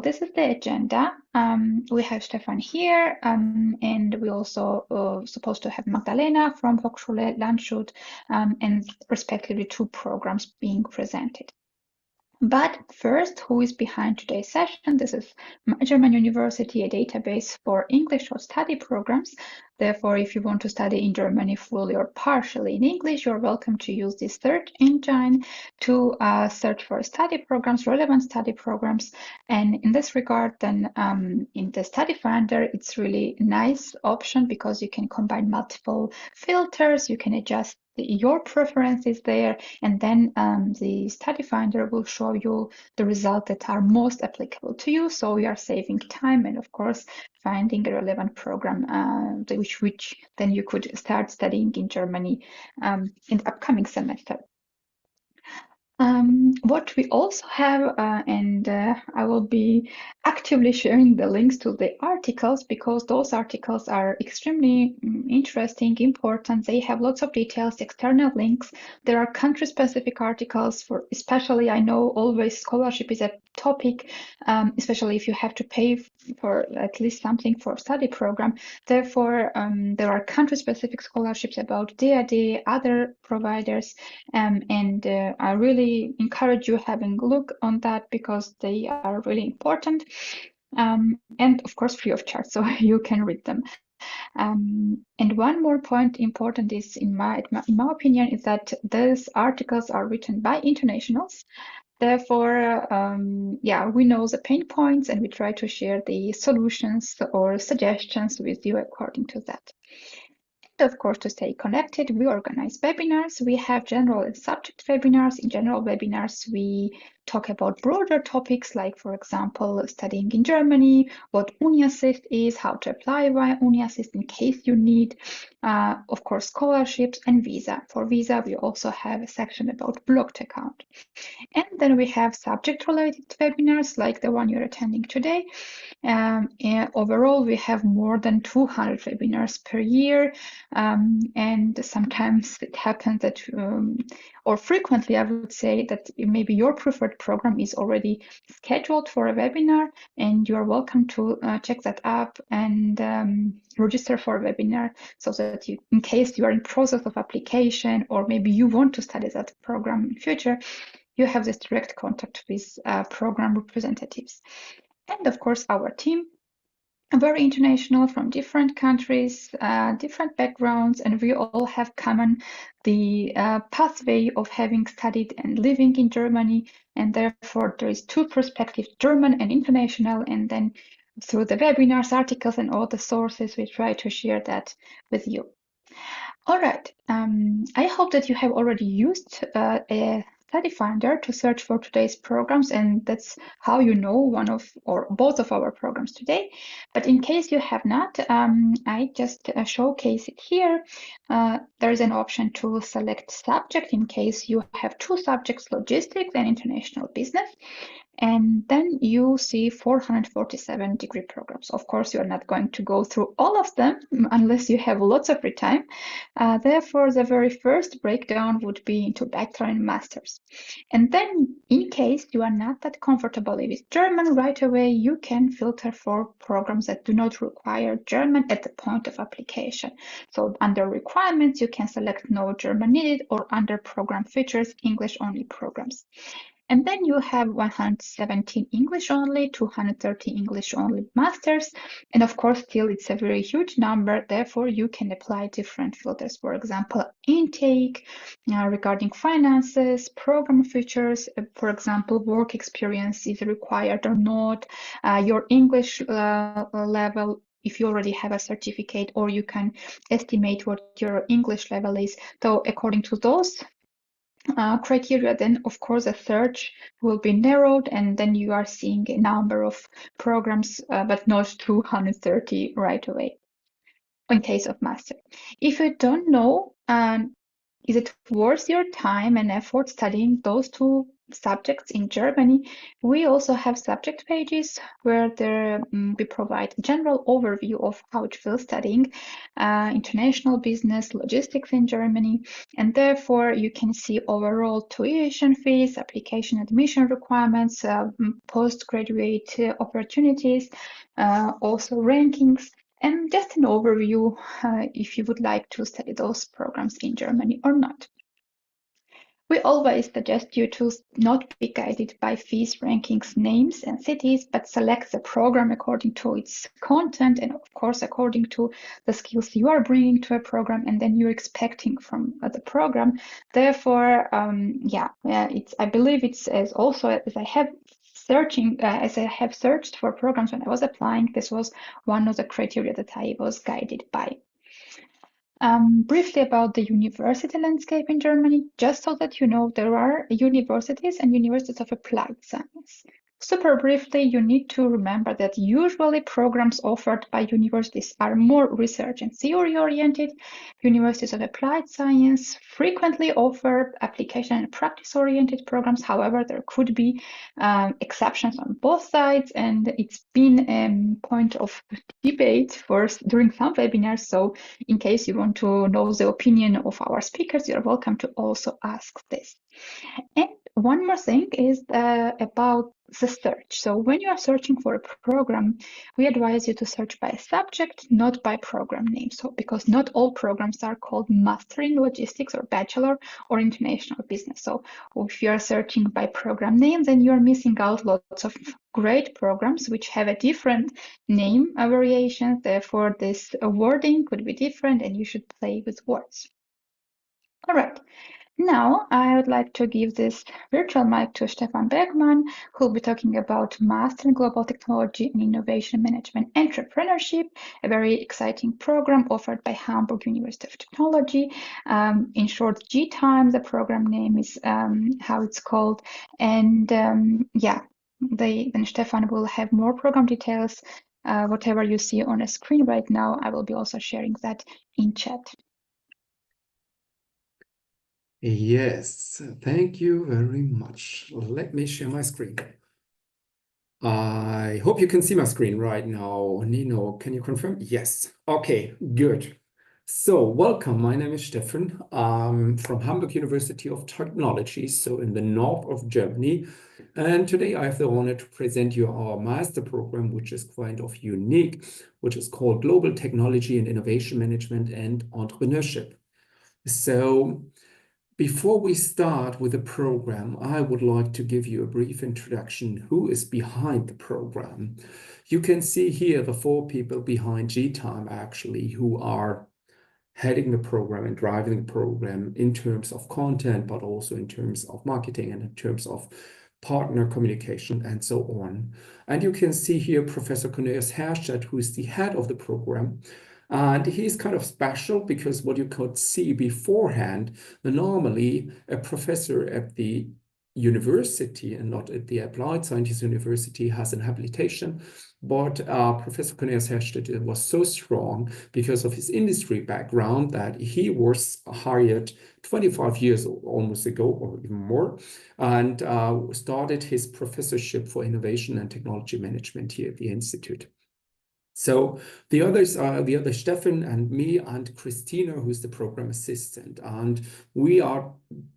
this is the agenda. We have Stefan here, and we also supposed to have Magdalena from 𝘱𝘢𝘪𝘥𝘪𝘱, and respectively 2 programs being presented. But first, who is behind today's session? This is German University, a database for English short study programs. Therefore, if you want to study in Germany fully or partially in English, you're welcome to use this search engine to search for study programs, relevant study programs. And in this regard, then in the study finder, it's really a nice option because you can combine multiple filters, you can adjust your preferences there, and then the study finder will show you the results that are most applicable to you. So you are saving time and, of course, finding a relevant program which then you could start studying in Germany in the upcoming semester. What we also have, and I will be actively sharing the links to the articles because those articles are extremely interesting, important. They have lots of details, external links. There are country-specific articles for, especially I know always scholarship is a topic, especially if you have to pay for at least something for study program. Therefore, there are country-specific scholarships about 𝘗𝘪𝘵, other providers, and I really encourage you having a look on that because they are really important, and of course free of charge, so you can read them. And one more point important is, in my opinion, is that these articles are written by internationals. Therefore, yeah, we know the pain points and we try to share the solutions or suggestions with you according to that. Of course, to stay connected, we organize webinars. We have general and subject webinars. In general webinars, we talk about broader topics like, for example, studying in Germany, what UniAssist is, how to apply via UniAssist in case you need, of course, scholarships and visa. For visa, we also have a section about blocked account. And then we have subject-related webinars like the one you're attending today. And overall, we have more than 200 webinars per year, and sometimes it happens that, or frequently, I would say that maybe your preferred program is already scheduled for a webinar, and you are welcome to check that up and register for a webinar so that you, in case you are in process of application or maybe you want to study that program in future, you have this direct contact with program representatives. And of course, our team, very international, from different countries, different backgrounds, and we all have common the pathway of having studied and living in Germany, and therefore there is 2 perspectives, German and international, and then through the webinars, articles, and all the sources, we try to share that with you. All right, I hope that you have already used a study finder to search for today's programs, and that's how you know one of or both of our programs today. But in case you have not, I just showcase it here. There is an option to select subject in case you have 2 subjects, logistics and international business. And then you see 447 degree programs. Of course, you're not going to go through all of them unless you have lots of free time. Therefore, the very first breakdown would be into bachelor and master's. And then, in case you are not that comfortable with German right away, you can filter for programs that do not require German at the point of application. So under requirements, you can select no German needed, or under program features, English only programs. And then you have 117 English only, 230 English only masters. And of course, still it's a very huge number. Therefore, you can apply different filters. For example, intake, regarding finances, program features, for example, work experience is required or not, your English level, if you already have a certificate, or you can estimate what your English level is. So according to those criteria, then of course a search will be narrowed, and then you are seeing a number of programs, but not 230 right away in case of master. If you don't know, is it worth your time and effort studying those 2 subjects in Germany, we also have subject pages where we provide a general overview of how it feels studying international business logistics in Germany. And therefore, you can see overall tuition fees, application admission requirements, postgraduate opportunities, also rankings, and just an overview if you would like to study those programs in Germany or not. We always suggest you to not be guided by fees, rankings, names, and cities, but select the program according to its content and, of course, according to the skills you are bringing to a program and then you're expecting from the program. Therefore, I believe it's as I have searched for programs when I was applying, this was one of the criteria that I was guided by. Briefly about the university landscape in Germany, just so that you know, there are universities and universities of applied science. Super briefly, you need to remember that usually programs offered by universities are more research and theory oriented. Universities of applied science frequently offer application and practice oriented programs. However, there could be exceptions on both sides, and it's been a point of debate during some webinars. So in case you want to know the opinion of our speakers, you're welcome to also ask this. And one more thing is about the search. So when you are searching for a program, we advise you to search by subject, not by program name. So because not all programs are called Master in Logistics or Bachelor or International Business. So if you are searching by program name, then you're missing out lots of great programs which have a different name variation. Therefore, this wording could be different and you should play with words. All right. Now, I would like to give this virtual mic to Stefan Bergmann, who will be talking about Master in Global Technology and Innovation Management Entrepreneurship, a very exciting program offered by Hamburg University of Technology. In short, 𝘱𝘢, the program name is how it's called. And then Stefan will have more program details. Whatever you see on a screen right now, I will be also sharing that in chat. Yes, thank you very much. Let me share my screen. I hope you can see my screen right now. Nino, can you confirm? Yes. Okay, good. So welcome. My name is Stefan. I'm from Hamburg University of Technology, so in the north of Germany. And today I have the honor to present you our master program, which is kind of unique, which is called Global Technology and Innovation Management and Entrepreneurship. So before we start with the program, I would like to give you a brief introduction who is behind the program. You can see here the 4 people behind 𝘱𝘢 actually, who are heading the program and driving the program in terms of content, but also in terms of marketing and in terms of partner communication and so on. And you can see here Professor 𝘗𝘢𝘪𝘥, who is the head of the program. And he's kind of special because what you could see beforehand, normally a professor at the university and not at the Applied Sciences University has an habilitation, but Professor 𝘗𝘢𝘪𝘥 was so strong because of his industry background that he was hired 25 years almost ago or even more, and started his professorship for innovation and technology management here at the Institute. So the others are the other Stefan and me and Christina, who's the program assistant. And we are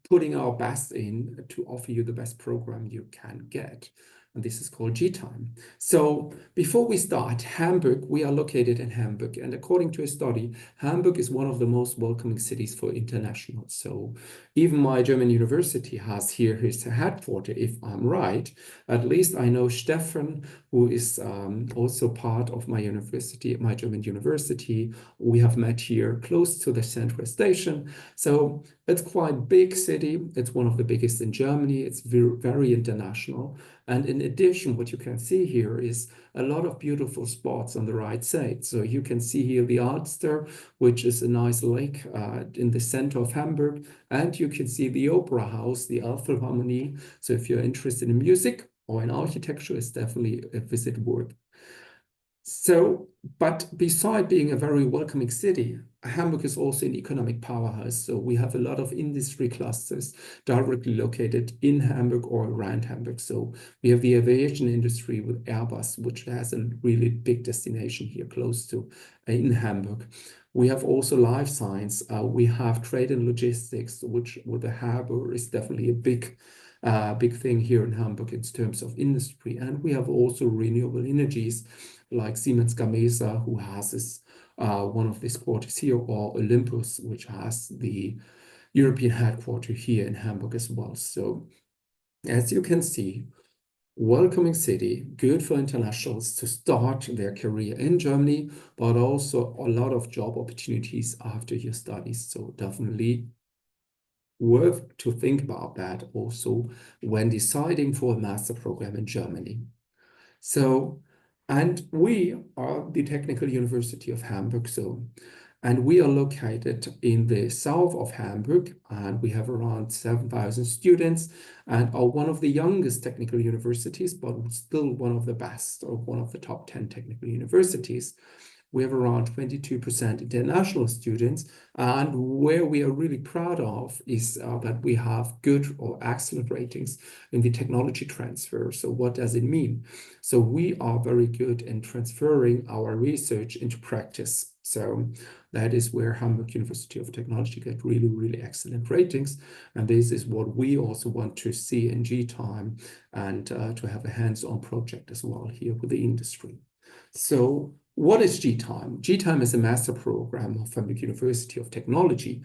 putting our best in to offer you the best program you can get. And this is called 𝘱𝘢. So before we start, Hamburg, we are located in Hamburg. And according to a study, Hamburg is one of the most welcoming cities for internationals. So even my German university has here his headquarters, if I'm right. At least I know Stefan, who is also part of my university, my German university. We have met here close to the Central Station. So it's quite a big city. It's one of the biggest in Germany. It's very, very international. And in addition, what you can see here is a lot of beautiful spots on the right side. So you can see here the Alster, which is a nice lake in the center of Hamburg. And you can see the Opera House, the Elbphilharmonie. So if you're interested in music or in architecture, it's definitely a visit worth. So, but beside being a very welcoming city, Hamburg is also an economic powerhouse. So we have a lot of industry clusters directly located in Hamburg or around Hamburg. So we have the aviation industry with Airbus, which has a really big destination here close to in Hamburg. We have also life science. We have trade and logistics, which with the harbor is definitely a big thing here in Hamburg in terms of industry. And we have also renewable energies like Siemens Gamesa, who has one of these quarters here, or Olympus, which has the European headquarters here in Hamburg as well. So as you can see, welcoming city, good for internationals to start their career in Germany, but also a lot of job opportunities after your studies. So definitely worth to think about that also when deciding for a master program in Germany. So, and we are the Technical University of Hamburg. And we are located in the south of Hamburg, and we have around 7,000 students and are one of the youngest technical universities, but still one of the best, or one of the top 10 technical universities. We have around 22% international students, and where we are really proud of is that we have good or excellent ratings in the technology transfer. So what does it mean? So we are very good in transferring our research into practice. So that is where Hamburg University of Technology get really, really excellent ratings. And this is what we also want to see in 𝘱𝘀ime, and to have a hands-on project as well here with the industry. So what is 𝘱𝘀ime? 𝘱𝘀ime is a master program of Hamburg University of Technology,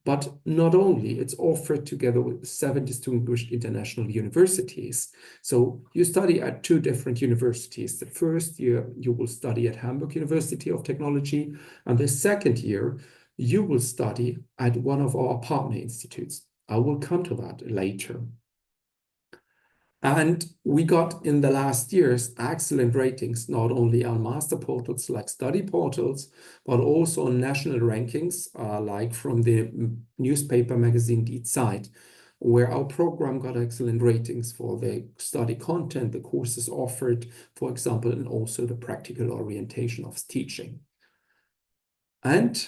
but not only, it's offered together with 7 distinguished international universities. So you study at 2 different universities. The first year you will study at Hamburg University of Technology, and the second year you will study at one of our partner institutes. I will come to that later. And we got in the last years excellent ratings, not only on master portals like study portals, but also on national rankings, like from the newspaper magazine Die Zeit, where our program got excellent ratings for the study content, the courses offered, for example, and also the practical orientation of teaching. And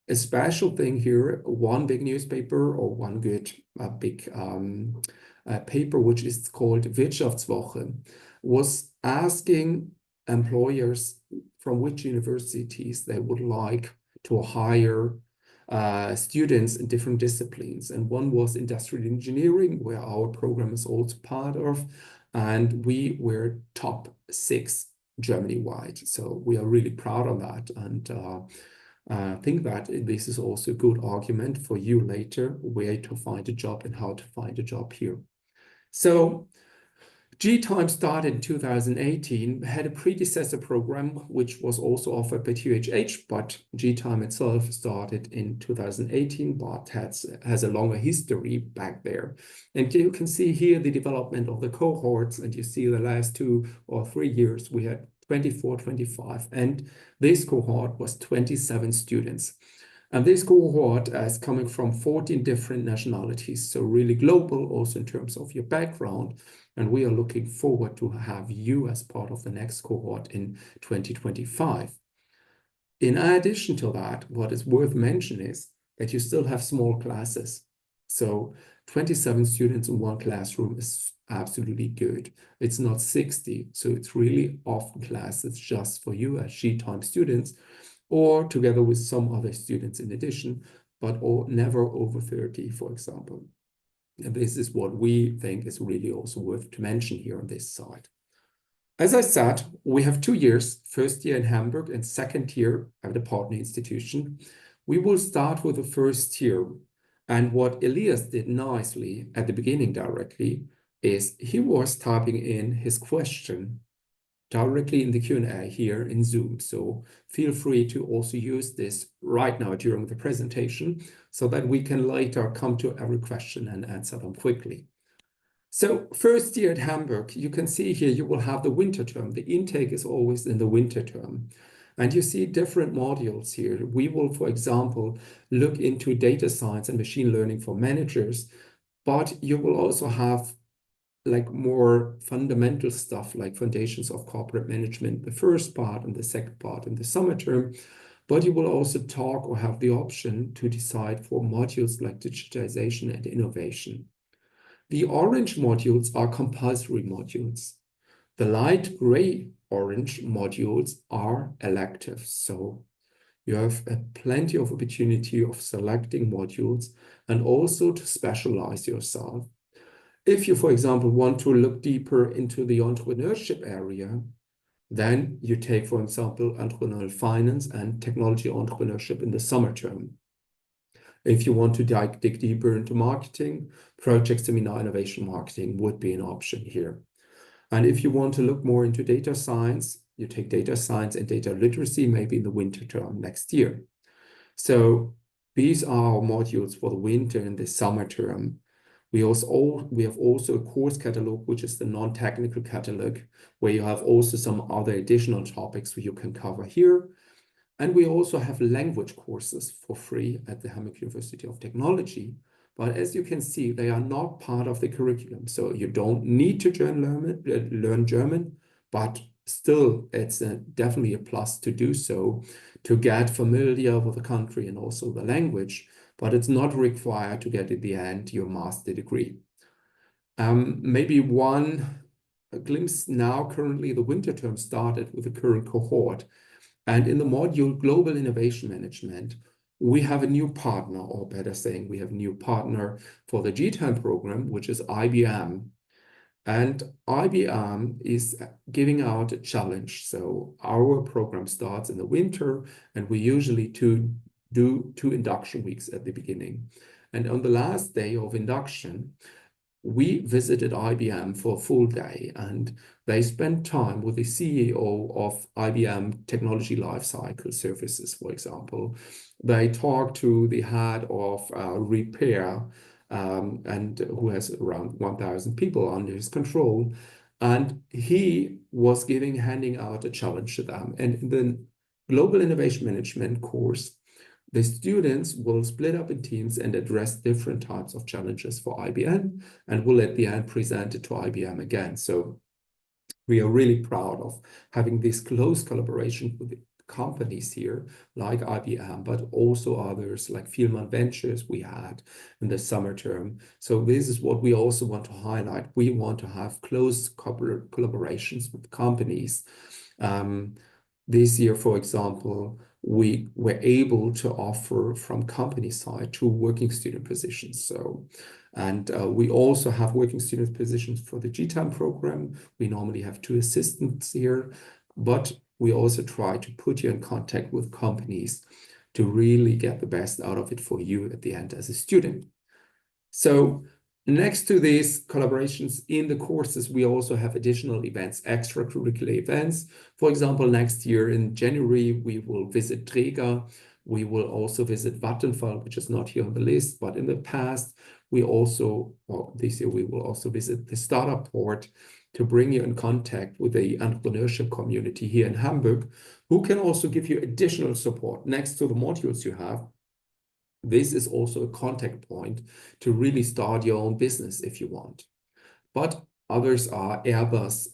a special thing here, one big newspaper or one good big paper, which is called 𝘱𝘢𝘳𝘵𝘀𝘀, was asking employers from which universities they would like to hire students in different disciplines. And one was industrial engineering, where our program is also part of, and we were top 6 Germany-wide. So we are really proud of that, and think that this is also a good argument for you later, where to find a job and how to find a job here. So 𝘱𝘀ime started in 2018, had a predecessor program, which was also offered by TUHH, but 𝘱𝘀ime itself started in 2018, but has a longer history back there. And you can see here the development of the cohorts, and you see the last 2 or 3 years, we had 24, 25, and this cohort was 27 students. And this cohort is coming from 14 different nationalities, so really global also in terms of your background. And we are looking forward to have you as part of the next cohort in 2025. In addition to that, what is worth mentioning is that you still have small classes. So 27 students in one classroom is absolutely good. It's not 60, so it's really often classes just for you as 𝘱𝘀ime students, or together with some other students in addition, but never over 30, for example. And this is what we think is really also worth to mention here on this side. As I said, we have 2 years, first year in Hamburg and second year at the partner institution. We will start with the first year. And what Elias did nicely at the beginning directly is he was typing in his question directly in the Q&A here in Zoom. So feel free to also use this right now during the presentation so that we can later come to every question and answer them quickly. So first year at Hamburg, you can see here you will have the winter term. The intake is always in the winter term. And you see different modules here. We will, for example, look into data science and machine learning for managers, but you will also have like more fundamental stuff like foundations of corporate management, the first part and the second part in the summer term. But you will also talk or have the option to decide for modules like digitization and innovation. The orange modules are compulsory modules. The light gray orange modules are elective. So you have plenty of opportunity of selecting modules and also to specialize yourself. If you, for example, want to look deeper into the entrepreneurship area, then you take, for example, entrepreneurial finance and technology entrepreneurship in the summer term. If you want to dig deeper into marketing, project seminar innovation marketing would be an option here. And if you want to look more into data science, you take data science and data literacy maybe in the winter term next year. So these are our modules for the winter and the summer term. We have also a course catalog, which is the non-technical catalog, where you have also some other additional topics you can cover here. And we also have language courses for free at the Hamburg University of Technology. But as you can see, they are not part of the curriculum. So you don't need to learn German, but still it's definitely a plus to do so, to get familiar with the country and also the language, but it's not required to get at the end your master degree. Maybe one glimpse now, currently the winter term started with the current cohort. And in the module Global Innovation Management, we have a new partner, or better saying, we have a new partner for the 𝘱𝘢 program, which is IBM. And IBM is giving out a challenge. So our program starts in the winter, and we usually do two induction weeks at the beginning. And on the last day of induction, we visited IBM for a full day, and they spent time with the CEO of IBM Technology Lifecycle Services, for example. They talked to the head of repair, and who has around 1,000 people under his control. And he was handing out a challenge to them. And in the Global Innovation Management course, the students will split up in teams and address different types of challenges for IBM, and will at the end present it to IBM again. So we are really proud of having this close collaboration with the companies here like IBM, but also others like 𝘱𝘢𝘕 Ventures we had in the summer term. So this is what we also want to highlight. We want to have close collaborations with companies. This year, for example, we were able to offer from company side 2 working student positions. So, and we also have working student positions for the 𝘱𝘢 program. We normally have 2 assistants here, but we also try to put you in contact with companies to really get the best out of it for you at the end as a student. So next to these collaborations in the courses, we also have additional events, extracurricular events. For example, next year in January, we will visit 𝘗𝘓𝑔𝑎. We will also visit Vattenfall, which is not here on the list, but in the past, this year, we will also visit the startup port to bring you in contact with the entrepreneurship community here in Hamburg, who can also give you additional support next to the modules you have. This is also a contact point to really start your own business if you want. But others are Airbus.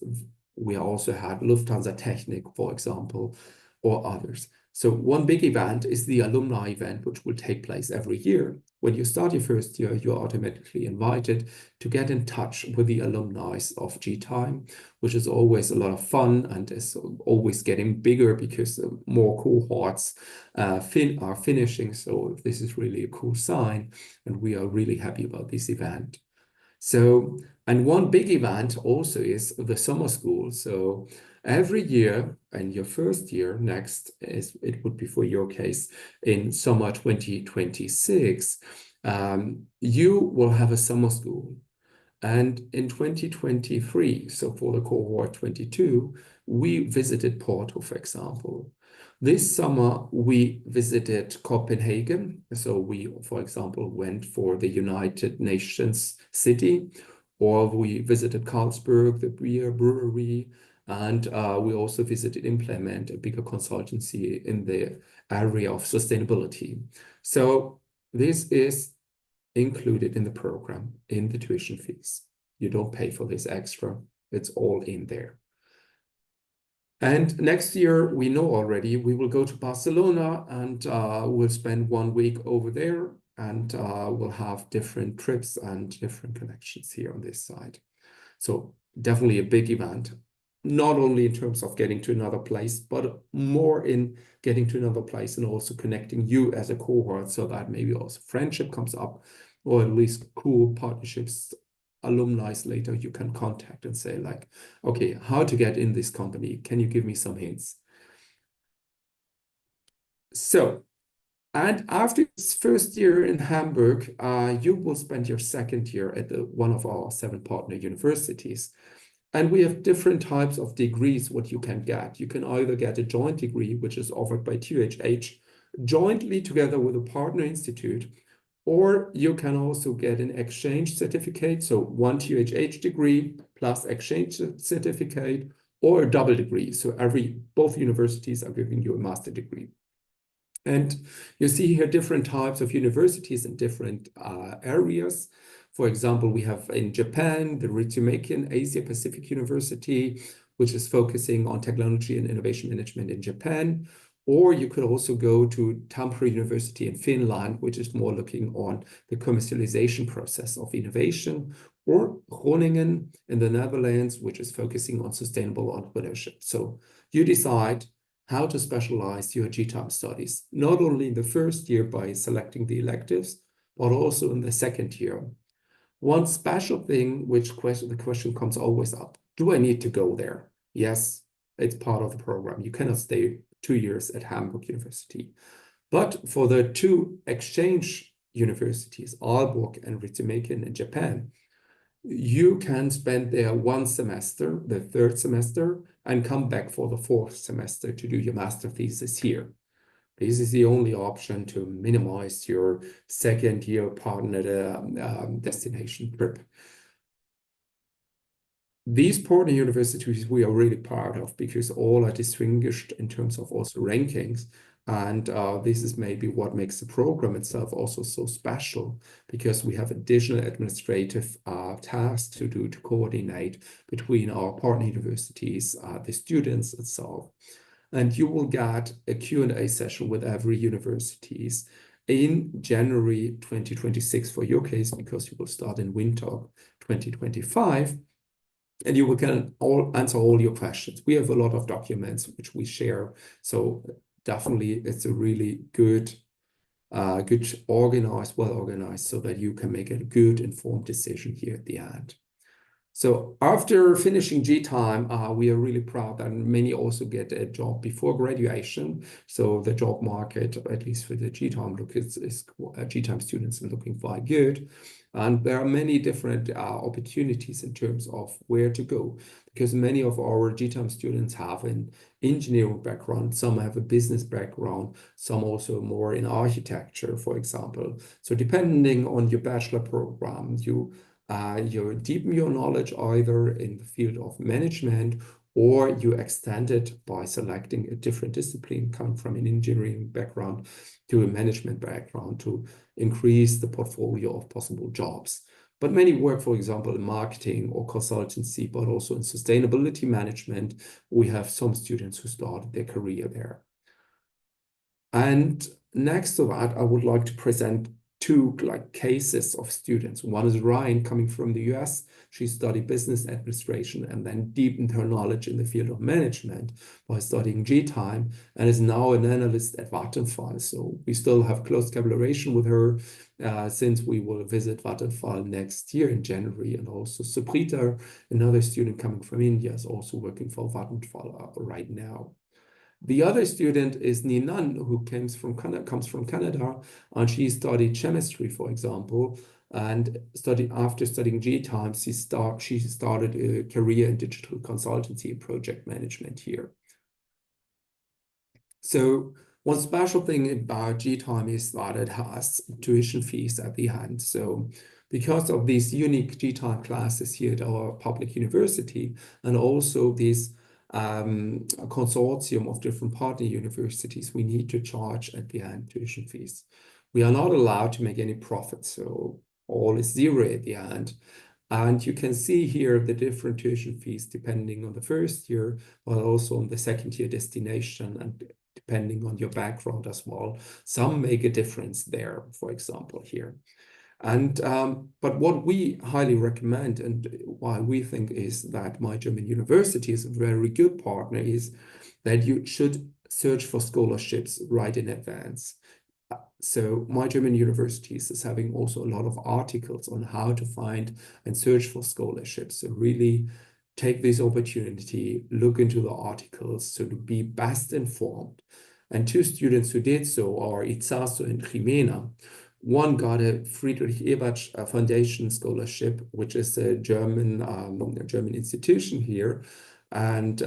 We also had Lufthansa Technik, for example, or others. So one big event is the alumni event, which will take place every year. When you start your first year, you're automatically invited to get in touch with the alumni of 𝘱𝘢, which is always a lot of fun and is always getting bigger because more cohorts are finishing. So this is really a cool sign, and we are really happy about this event. So, and one big event also is the summer school. So every year, and your first year next, it would be for your case, in summer 2026, you will have a summer school. And in 2023, so for the cohort 22, we visited Porto, for example. This summer, we visited Copenhagen. So we, for example, went for the United Nations city, or we visited Carlsberg, the beer brewery, and we also visited Implement, a bigger consultancy in the area of sustainability. So this is included in the program, in the tuition fees. You don't pay for this extra. It's all in there. And next year, we know already, we will go to Barcelona and we'll spend 1 week over there, and we'll have different trips and different connections here on this side. So definitely a big event, not only in terms of getting to another place, but more in getting to another place and also connecting you as a cohort, so that maybe also friendship comes up, or at least cool partnerships, alumni later you can contact and say like, okay, how to get in this company? Can you give me some hints? So, and after this first year in Hamburg, you will spend your second year at one of our 7 partner universities. And we have different types of degrees what you can get. You can either get a joint degree, which is offered by TUHH, jointly together with a partner institute, or you can also get an exchange certificate, so 1 TUHH degree plus exchange certificate, or a double degree. So both universities are giving you a master degree. And you see here different types of universities in different areas. For example, we have in Japan, the Ritsumeikan Asia Pacific University, which is focusing on technology and innovation management in Japan. Or you could also go to Tampere University in Finland, which is more looking on the commercialization process of innovation, or Groningen in the Netherlands, which is focusing on sustainable entrepreneurship. So you decide how to specialize your GTAM studies, not only in the first year by selecting the electives, but also in the second year. One special thing, the question comes always up, do I need to go there? Yes, it's part of the program. You cannot stay 2 years at Hamburg University. But for the 2 exchange universities, Aalborg and Ritsumeikan in Japan, you can spend there 1 semester, the 3rd semester, and come back for the 4th semester to do your master thesis here. This is the only option to minimize your second year partner destination trip. These partner universities we are really proud of, because all are distinguished in terms of also rankings. And this is maybe what makes the program itself also so special, because we have additional administrative tasks to do to coordinate between our partner universities, the students itself. And you will get a Q&A session with every universities in January 2026 for your case, because you will start in winter 2025. And you will can answer all your questions. We have a lot of documents which we share. So definitely it's a really good, well organized, so that you can make a good informed decision here at the end. So after finishing GTAM, we are really proud that many also get a job before graduation. So the job market, at least for the GTAM GTAM students, are looking quite good. And there are many different opportunities in terms of where to go, because many of our GTAM students have an engineering background, some have a business background, some also more in architecture, for example. So depending on your bachelor program, you deepen your knowledge either in the field of management, or you extend it by selecting a different discipline, come from an engineering background to a management background, to increase the portfolio of possible jobs. But many work, for example, in marketing or consultancy, but also in sustainability management. We have some students who started their career there. And next to that, I would like to present 2 cases of students. One is Ryan, coming from the US. She studied business administration and then deepened her knowledge in the field of management by studying GTAM, and is now an analyst at Vattenfall. So we still have close collaboration with her since we will visit Vattenfall next year in January. And also Suprita, another student coming from India, is also working for Vattenfall right now. The other student is Ninan, who comes from Canada, and she studied chemistry, for example, and after studying GTAM, she started a career in digital consultancy and project management here. So one special thing about GTAM is that it has tuition fees at the end. So because of these unique GTAM classes here at our public university, and also these a consortium of different partner universities, we need to charge at the end tuition fees. We are not allowed to make any profit, so all is zero at the end. And you can see here the different tuition fees depending on the first year, but also on the second year destination and depending on your background as well. Some make a difference there, for example, here. And but what we highly recommend and why we think is that My German University is a very good partner is that you should search for scholarships right in advance. So My German Universities is having also a lot of articles on how to find and search for scholarships. So really take this opportunity, look into the articles so to be best informed. And two students who did so are 𝘱𝘳𝘳 and 𝘕𝘠𝑚𝑒𝑛𝑎. One got a Friedrich-Ebert Foundation scholarship, which is a German institution here. And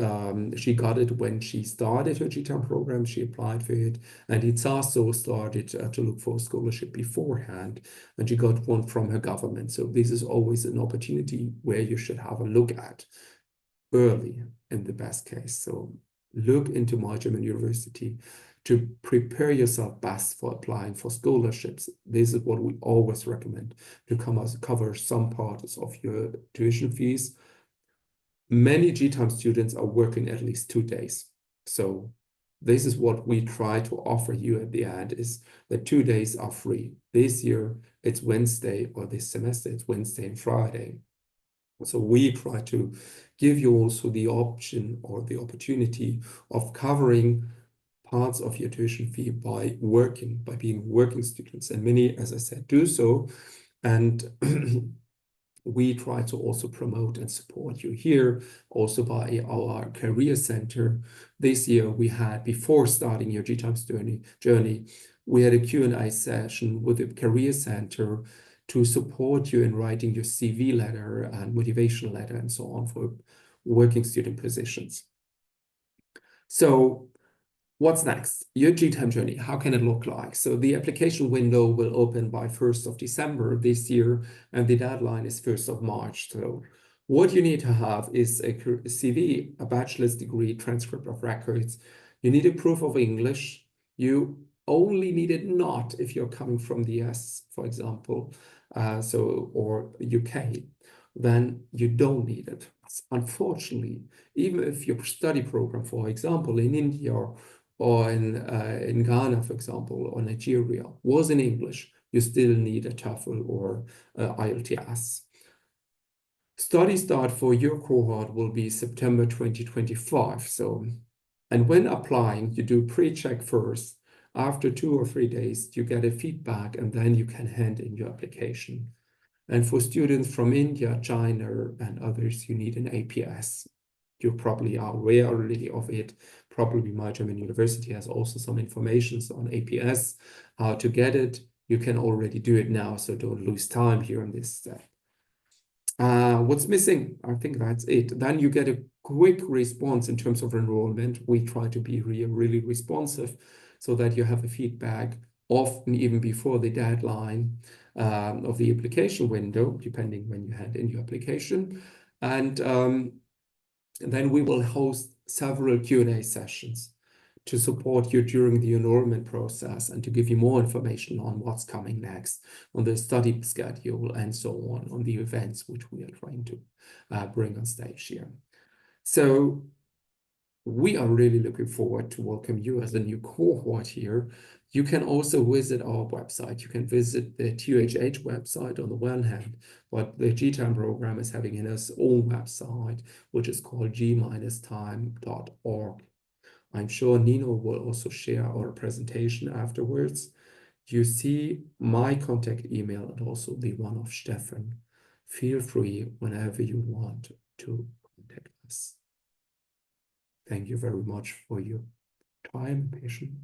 she got it when she started her 𝘱𝘢 program. She applied for it. And 𝘱𝘳𝘳 started to look for a scholarship beforehand. And she got one from her government. So this is always an opportunity where you should have a look at early in the best case. So look into My German University to prepare yourself best for applying for scholarships. This is what we always recommend to cover some parts of your tuition fees. Many 𝘱𝘢 students are working at least 2 days. So this is what we try to offer you at the end is that 2 days are free. This year it's Wednesday, or this semester it's Wednesday and Friday. So we try to give you also the option or the opportunity of covering parts of your tuition fee by being working students. And many, as I said, do so. And we try to also promote and support you here also by our career center. This year we had, before starting your 𝘱𝘢 journey, we had a Q&A session with the career center to support you in writing your CV letter and motivation letter and so on for working student positions. So what's next? Your 𝘱𝘢 journey, how can it look like? So the application window will open by 1st of December this year, and the deadline is 1st of March. So what you need to have is a CV, a bachelor's degree, transcript of records. You need a proof of English. You only need it not if you're coming from the US, for example, or UK, then you don't need it. Unfortunately, even if your study program, for example, in India or in Ghana, for example, or Nigeria, was in English, you still need a TOEFL or IELTS. Study start for your cohort will be September 2025. So, and when applying, you do pre-check first. After 2 or 3 days, you get a feedback, and then you can hand in your application. And for students from India, China, and others, you need an APS. You probably are aware already of it. Probably My German University has also some information on APS, how to get it. You can already do it now, so don't lose time here on this step. What's missing? I think that's it. Then you get a quick response in terms of enrollment. We try to be really responsive so that you have a feedback often even before the deadline of the application window, depending when you hand in your application. And then we will host several Q&A sessions to support you during the enrollment process and to give you more information on what's coming next, on the study schedule and so on the events which we are trying to bring on stage here. So we are really looking forward to welcome you as a new cohort here. You can also visit our website. You can visit the TUHH website on the one hand, but the 𝘱𝘢 program is having its own website, which is called 𝑔-time.org. I'm sure Nino will also share our presentation afterwards. You see my contact email and also the one of Stefan. Feel free whenever you want to contact us. Thank you very much for your time and patience,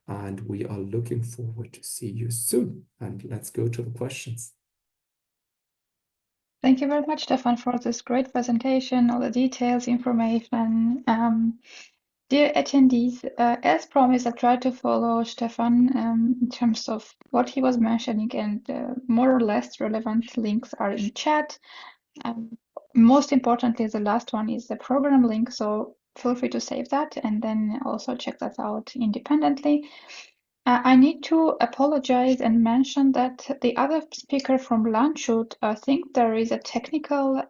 and we are looking forward to see you soon. And let's go to the questions. Thank you very much, Stefan, for this great presentation, all the details, information. Dear attendees, as promised, I tried to follow Stefan in terms of what he was mentioning, and more or less relevant links are in chat. Most importantly, the last one is the program link, so feel free to save that and then also check that out independently. I need to apologize and mention that the other speaker from Landshut, I think there is a technical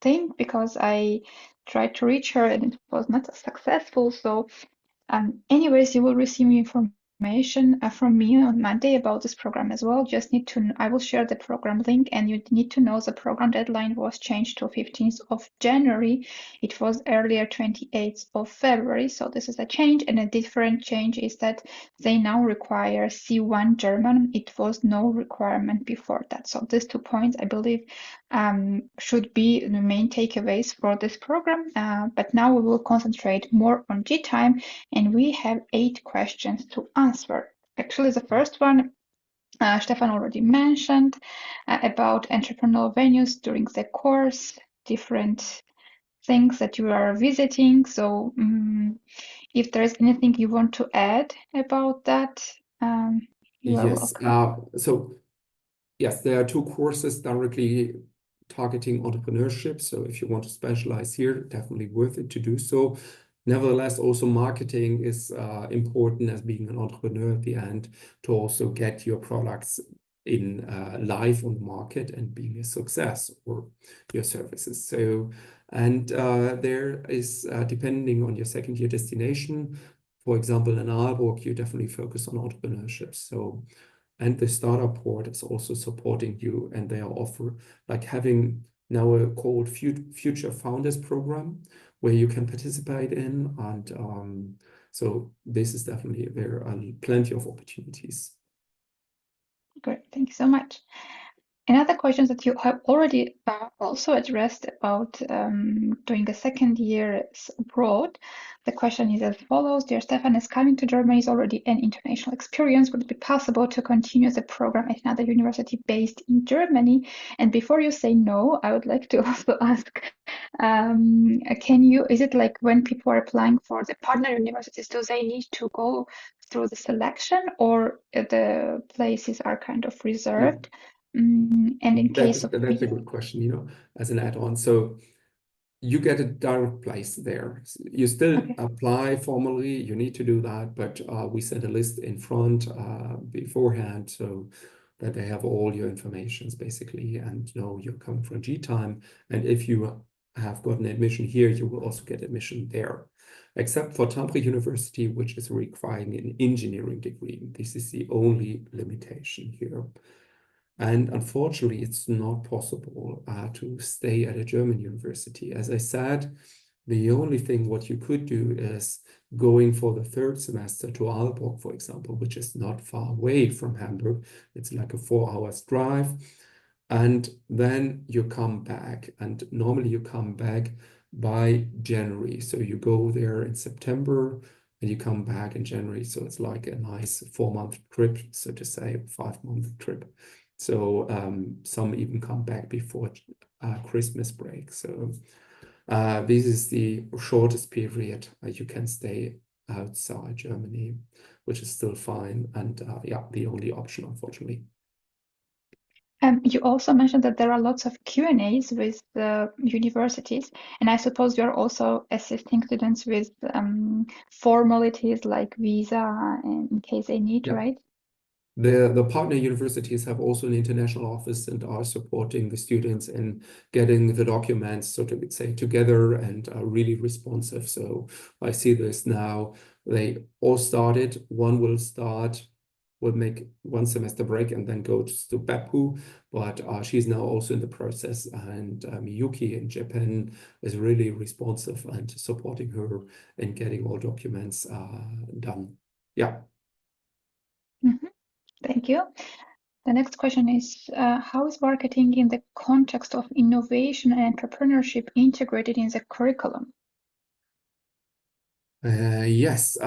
thing because I tried to reach her and it was not successful. So anyways, you will receive information from me on Monday about this program as well. Just need to, I will share the program link, and you need to know the program deadline was changed to 15th of January. It was earlier 28th of February. So this is a change, and a different change is that they now require C1 German. It was no requirement before that. So these 2 points, I believe, should be the main takeaways for this program. But now we will concentrate more on G-time, and we have 8 questions to answer. Actually, the first one, Stefan already mentioned about entrepreneurial venues during the course, different things that you are visiting. So if there's anything you want to add about that, you are Yes. welcome. So yes, there are 2 courses directly targeting entrepreneurship. So if you want to specialize here, definitely worth it to do so. Nevertheless, also marketing is important as being an entrepreneur at the end, to also get your products in live on the market and being a success, or your services. So, and there is, depending on your second-year destination, for example, in 𝘈𝘥𝘷𝘦𝘳𝘴𝘪𝘈, you definitely focus on entrepreneurship. So, and the startup port is also supporting you, and they are offer like having now a called Future Founders Program, where you can participate in, and so this is definitely, there are plenty of opportunities. Great, thank you so much. Another question that you have already also addressed about doing a second year abroad. The question is as follows: Dear Stefan, as coming to Germany is already an international experience, would it be possible to continue the program at another university based in Germany? And before you say no, I would like to also ask, is it like when people are applying for the partner universities, do they need to go through the selection, or the places are kind of reserved? And in case of That's a good question, you know, as an add-on. So you get a direct place there. You still apply formally, you need to do that, but we send a list in front beforehand, so that they have all your informations basically, and know you're coming from G-time. And if you have gotten admission here, you will also get admission there, except for Tampere University, which is requiring an engineering degree. This is the only limitation here. And unfortunately, it's not possible to stay at a German university. As I said, the only thing what you could do is going for the 3rd semester to 𝘈𝘥𝘷𝘦𝘳𝘴𝘪𝘈, for example, which is not far away from Hamburg. It's like a 4-hour drive. And then you come back, and normally you come back by January. So you go there in September and you come back in January. So it's like a nice 4-month trip, so to say, 5-month trip. So some even come back before Christmas break. So this is the shortest period you can stay outside Germany, which is still fine. And yeah, the only option, unfortunately. You also mentioned that there are lots of Q&As with the universities, and I suppose you're also assisting students with formalities like visa in case they need, right? The partner universities have also an international office and are supporting the students in getting the documents, so to say, together, and are really responsive. So I see this now. They all started. One will start, will make 1 semester break and then go to Beppu, but she's now also in the process. And Miyuki in Japan is really responsive and supporting her in getting all documents done. Yeah. Mm-hmm. Thank you. The next question is, how is marketing in the context of innovation and entrepreneurship integrated in the curriculum? Yes.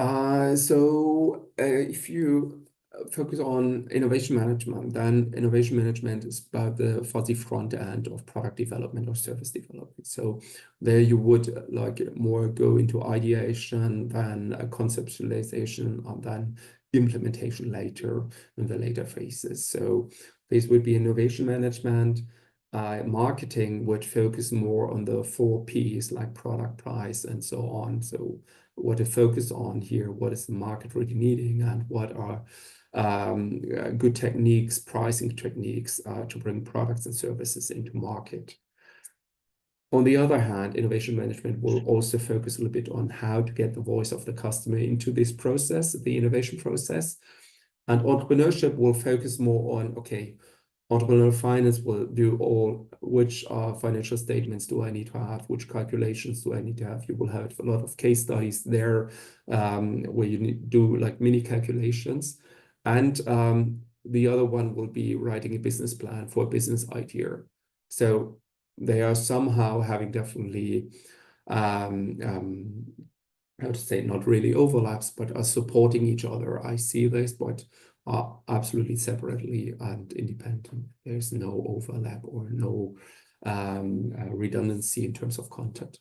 So if you focus on innovation management, then innovation management is about for the front end of product development or service development. So there you would like more go into ideation, then conceptualization, and then implementation later in the later phases. So this would be innovation management. marketing would focus more on the 4 Ps, like product, price, and so on. So what to focus on here, what is the market really needing, and what are good techniques, pricing techniques to bring products and services into market. On the other hand, innovation management will also focus a little bit on how to get the voice of the customer into this process, the innovation process. And entrepreneurship will focus more on, okay, entrepreneurial finance will do all, which financial statements do I need to have, which calculations do I need to have. You will have a lot of case studies there where you need to do like mini calculations. And the other one will be writing a business plan for a business idea. So they are somehow having definitely, how to say, not really overlaps, but are supporting each other. I see this, but are absolutely separately and independent. There's no overlap or no redundancy in terms of content.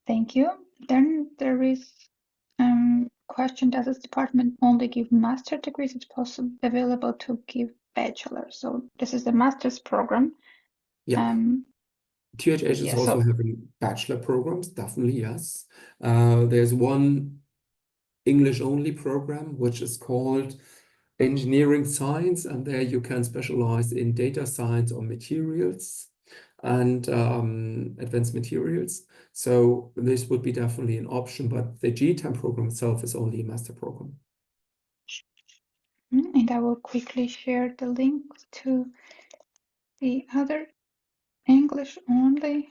Thank you. Then there is question, does this department only give master degrees? It's possible available to give bachelor. So this is the master's program. Yeah. THH is also having bachelor programs, definitely, yes. There's one English-only program, which is called Engineering Science, and there you can specialize in data science or materials and advanced materials. So this would be definitely an option, but the GTAM program itself is only a master program. And I will quickly share the link to the other English only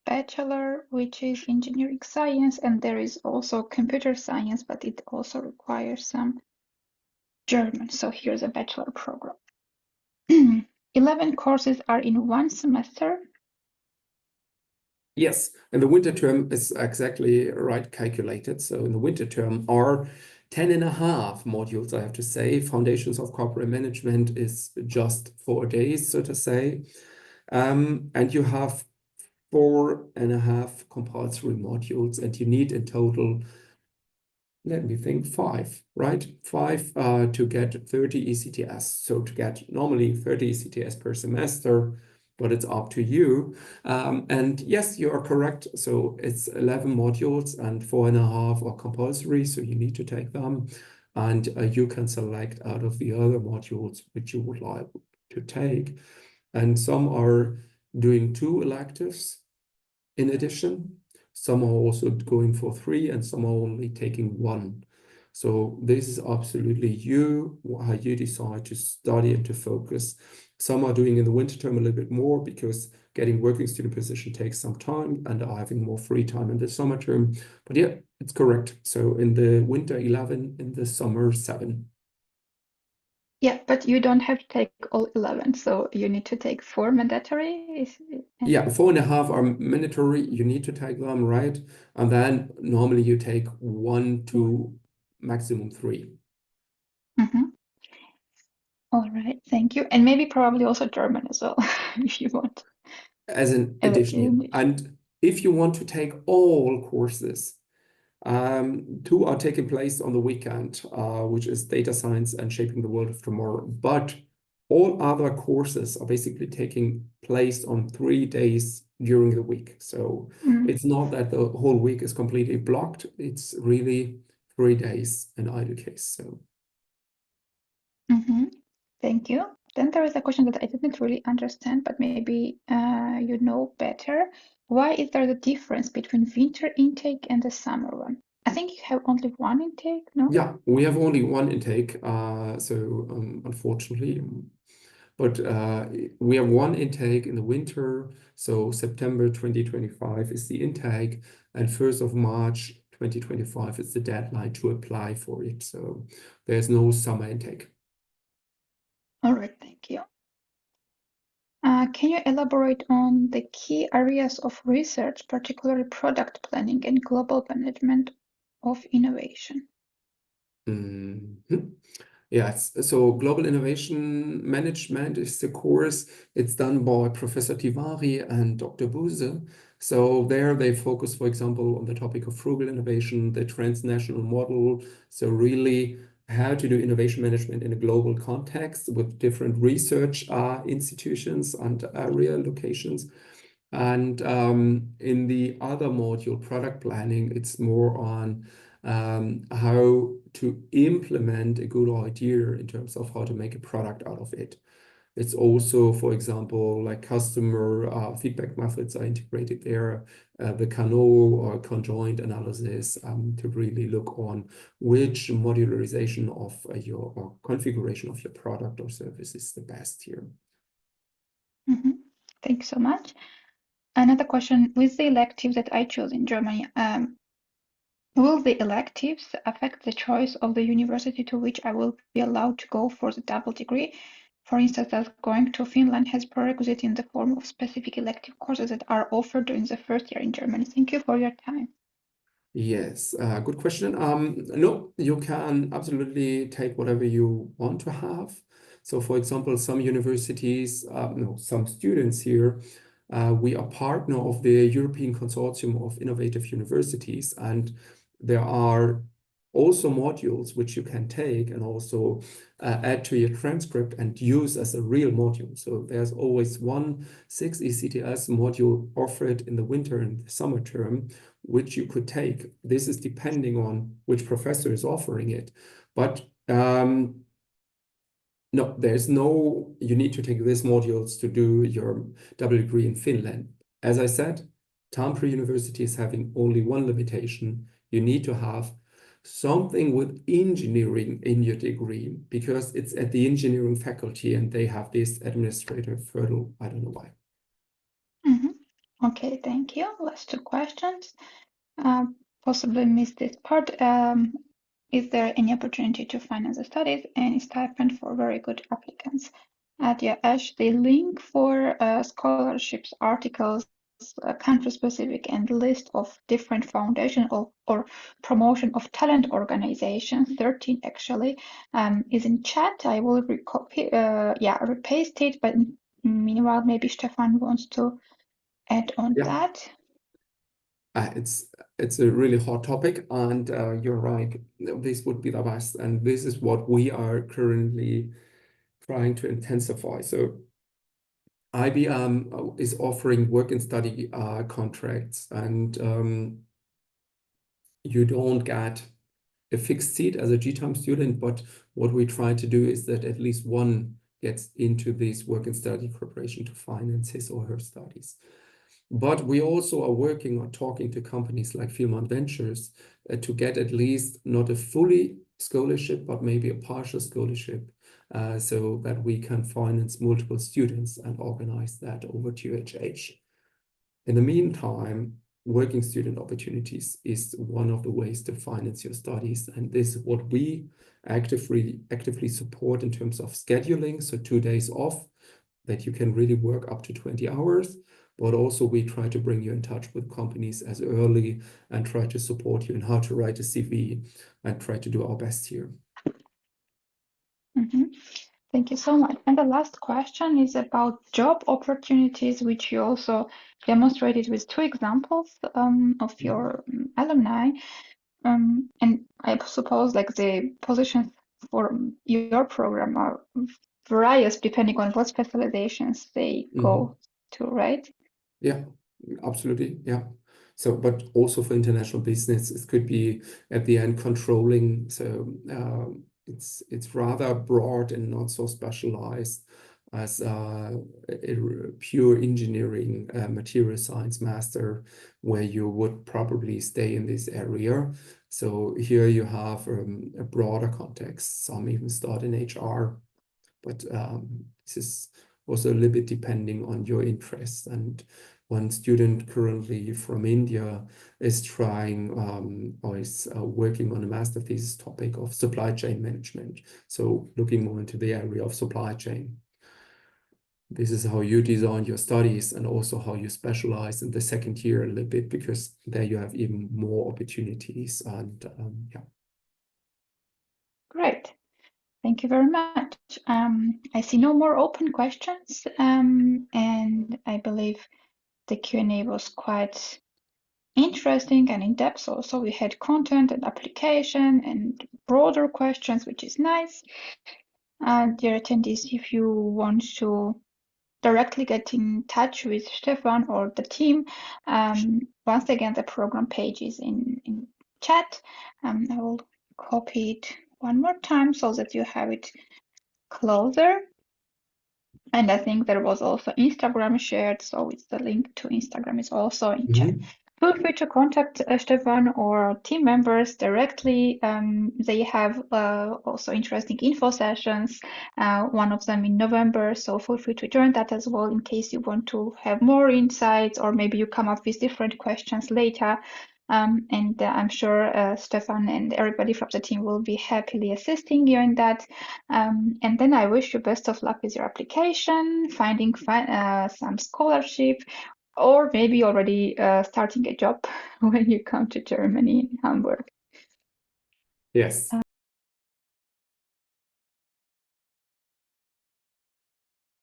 bachelor, which is engineering science, and there is also computer science, but it also requires some German. So here's a bachelor program. 11 courses are in one semester. Yes, and the winter term is exactly right calculated. So in the winter term are 10.5 modules, I have to say. Foundations of Corporate Management is just 4 days, so to say. And you have 4.5 compulsory modules, and you need in total, let me think, 5, right? 5 to get 30 ECTS. So to get normally 30 ECTS per semester, but it's up to you. And yes, you are correct. So it's 11 modules and 4.5 are compulsory, so you need to take them. And you can select out of the other modules which you would like to take. And some are doing 2 electives in addition. Some are also going for 3, and some are only taking 1. So this is absolutely you, how you decide to study and to focus. Some are doing in the winter term a little bit more because getting working student position takes some time and are having more free time in the summer term. But yeah, it's correct. So in the winter 11, in the summer 7. Yeah, but you don't have to take all 11, so you need to take 4 mandatory. Yeah, 4.5 are mandatory. You need to take them, right? And then normally you take 1 to maximum 3. All right, thank you. And maybe probably also German as well, if you want. As an additional. And if you want to take all courses, 2 are taking place on the weekend, which is data science and shaping the world of tomorrow. But all other courses are basically taking place on 3 days during the week. So it's not that the whole week is completely blocked. It's really 3 days in either case. So. Thank you. Then there is a question that I didn't really understand, but maybe you know better. Why is there the difference between winter intake and the summer one? I think you have only one intake, no? Yeah, we have only one intake, unfortunately. But we have one intake in the winter, so September 2025 is the intake, and 1st of March 2025 is the deadline to apply for it. So there's no summer intake. All right, thank you. Can you elaborate on the key areas of research, particularly product planning and global management of innovation? Yes, so Global Innovation Management is the course. It's done by Professor 𝘱𝘠𝘳𝘠 and Dr. Buse. So there they focus, for example, on the topic of frugal innovation, the transnational model. So really how to do innovation management in a global context with different research institutions and area locations. And in the other module, product planning, it's more on how to implement a good idea in terms of how to make a product out of it. It's also, for example, like customer feedback methods are integrated there, the Kano or conjoint analysis to really look on which modularization of your or configuration of your product or service is the best here. Thank you so much. Another question, with the electives that I chose in Germany, will the electives affect the choice of the university to which I will be allowed to go for the double degree? For instance, as going to Finland has prerequisite in the form of specific elective courses that are offered during the first year in Germany. Thank you for your time. Yes, good question. No, you can absolutely take whatever you want to have. So, for example, some universities, no, some students here, we are partner of the European Consortium of Innovative Universities, and there are also modules which you can take and also add to your transcript and use as a real module. So there's always 6 ECTS module offered in the winter and the summer term, which you could take. This is depending on which professor is offering it. But no, there's no, you need to take these modules to do your double degree in Finland. As I said, Tampere University is having only one limitation. You need to have something with engineering in your degree because it's at the engineering faculty and they have this administrative hurdle. I don't know why. Okay, thank you. Last 2 questions. Possibly missed this part. Is there any opportunity to finance the studies, any stipend for very good applicants? Adia Ash, the link for scholarships, articles, country-specific, and list of different foundation or promotion of talent organizations, 13 actually, is in chat. I will repaste it, but meanwhile, maybe Stefan wants to add on that. It's a really hot topic, and you're right. This would be the best, and this is what we are currently trying to intensify. So IBM is offering work and study contracts, and you don't get a fixed seat as a GTAM student, but what we try to do is that at least one gets into this work and study corporation to finance his or her studies. But we also are working on talking to companies like 𝘱𝘢𝘷𝘦𝘳𝘴𝘪𝘈 Ventures to get at least not a fully scholarship, but maybe a partial scholarship so that we can finance multiple students and organize that over QHH. In the meantime, working student opportunities is one of the ways to finance your studies. And this is what we actively support in terms of scheduling. So 2 days off that you can really work up to 20 hours. But also we try to bring you in touch with companies as early and try to support you in how to write a CV and try to do our best here. Thank you so much. And the last question is about job opportunities, which you also demonstrated with 2 examples of your alumni. And I suppose like the positions for your program are various depending on what specializations they go to, right? Yeah, absolutely. Yeah. So, but also for international business, it could be at the end controlling. So it's rather broad and not so specialized as a pure engineering material science master, where you would probably stay in this area. So here you have a broader context. Some even start in HR, but this is also a little bit depending on your interest. And one student currently from India is trying or is working on a master thesis topic of supply chain management. So looking more into the area of supply chain. This is how you design your studies and also how you specialize in the second year a little bit, because there you have even more opportunities. And yeah. Great. Thank you very much. I see no more open questions, and I believe the Q&A was quite interesting and in-depth. Also, we had content and application and broader questions, which is nice. Dear attendees, if you want to directly get in touch with Stefan or the team, once again, the program page is in chat. I will copy it one more time so that you have it closer. And I think there was also Instagram shared, so it's the link to Instagram is also in chat. Feel free to contact Stefan or team members directly. They have also interesting info sessions, one of them in November, so feel free to join that as well in case you want to have more insights or maybe you come up with different questions later. And I'm sure Stefan and everybody from the team will be happily assisting you in that. And then I wish you best of luck with your application, finding some scholarship, or maybe already starting a job when you come to Germany, Hamburg. Yes.